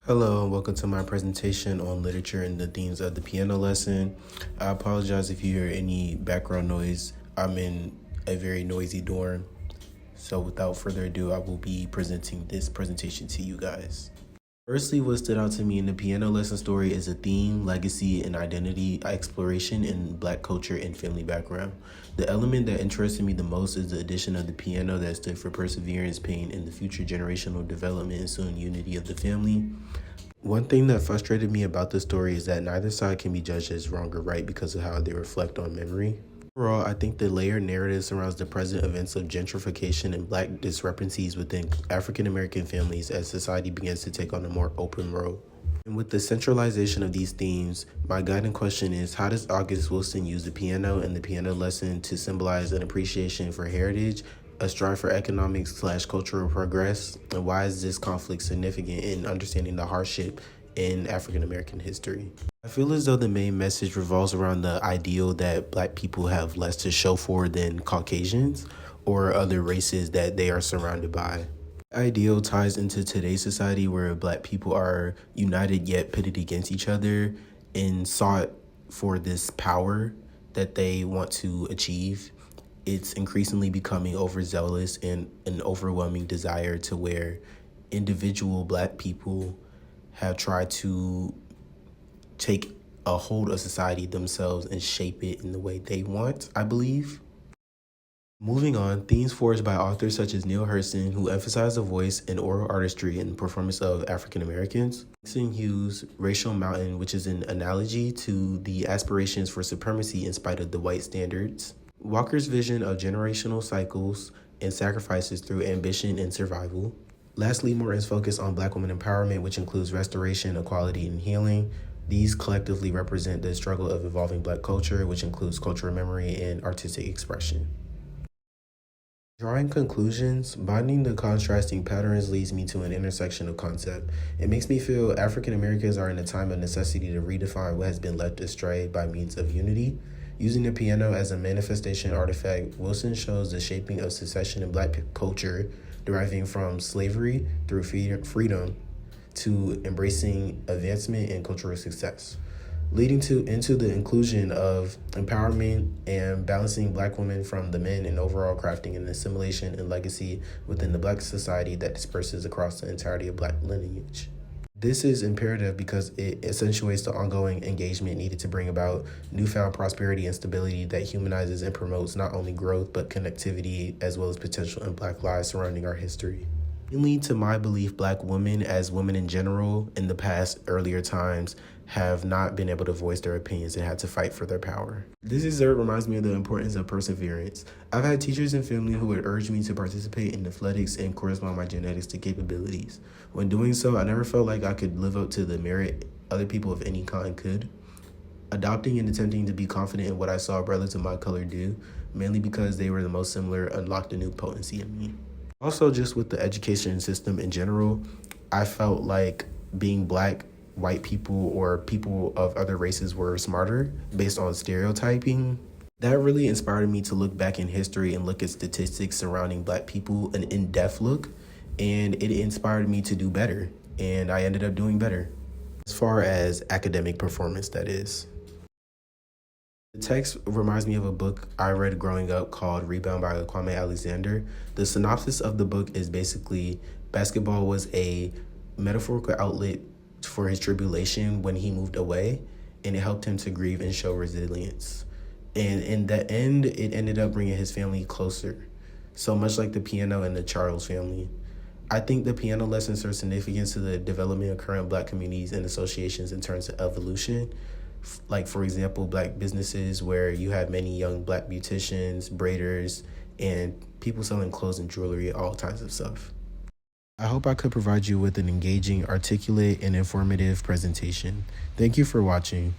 Hello and welcome to my presentation on literature and the themes of the piano lesson. I apologize if you hear any background noise. I'm in a very noisy dorm. So without further ado, I will be presenting this presentation to you guys. Firstly, what stood out to me in the piano lesson story is a theme, legacy, and identity exploration in Black culture and family background. The element that interested me the most is the addition of the piano that stood for perseverance, pain, and the future generational development and soon unity of the family. One thing that frustrated me about the story is that neither side can be judged as wrong or right because of how they reflect on memory. Overall, I think the layered narrative surrounds the present events of gentrification and Black discrepancies within African American families as society begins to take on a more open road. And with the centralization of these themes, my guiding question is, how does August Wilson use the piano and the piano lesson to symbolize an appreciation for heritage, a strive for economic/cultural progress, and why is this conflict significant in understanding the hardship in African American history? I feel as though the main message revolves around the ideal that Black people have less to show for than Caucasians or other races that they are surrounded by. The ideal ties into today's society where Black people are united yet pitted against each other and sought for this power that they want to achieve. It's increasingly becoming overzealous and an overwhelming desire to where individual Black people have tried to take a hold of society themselves and shape it in the way they want, I believe. Moving on, themes forged by authors such as Neil Hurston, who emphasize the voice and oral artistry in the performance of African Americans. Langston Hughes' Racial Mountain, which is an analogy to the aspirations for supremacy in spite of the white standards. Walker's vision of generational cycles and sacrifices through ambition and survival. Lastly, Morton's focus on Black women empowerment, which includes restoration, equality, and healing. These collectively represent the struggle of evolving Black culture, which includes cultural memory and artistic expression. Drawing conclusions, binding the contrasting patterns leads me to an intersection of concept. It makes me feel African Americans are in a time of necessity to redefine what has been left astray by means of unity. Using the piano as a manifestation artifact, Wilson shows the shaping of secession in Black culture, deriving from slavery through freedom to embracing advancement and cultural success, leading into the inclusion of empowerment and balancing Black women from the men and overall crafting an assimilation and legacy within the Black society that disperses across the entirety of Black lineage. This is imperative because it accentuates the ongoing engagement needed to bring about newfound prosperity and stability that humanizes and promotes not only growth but connectivity as well as potential in Black lives surrounding our history. Mainly to my belief, Black women, as women in general, in the past earlier times, have not been able to voice their opinions and had to fight for their power. This excerpt reminds me of the importance of perseverance. I've had teachers and family who would urge me to participate in athletics and correspond my genetics to capabilities. When doing so, I never felt like I could live up to the merit other people of any kind could. Adopting and attempting to be confident in what I saw brothers of my color do, mainly because they were the most similar, unlocked a new potency in me. Also, just with the education system in general, I felt like being Black, white people, or people of other races were smarter based on stereotyping. That really inspired me to look back in history and look at statistics surrounding Black people, an in-depth look, and it inspired me to do better, and I ended up doing better. As far as academic performance, that is. The text reminds me of a book I read growing up called Rebound by Kwame Alexander. The synopsis of the book is basically basketball was a metaphorical outlet for his tribulation when he moved away, and it helped him to grieve and show resilience. And in the end, it ended up bringing his family closer, so much like the piano and the Charles family. I think the piano lesson serves significance to the development of current Black communities and associations in terms of evolution. Like, for example, Black businesses where you have many young Black beauticians, braiders, and people selling clothes and jewelry, all kinds of stuff. I hope I could provide you with an engaging, articulate, and informative presentation. Thank you for watching.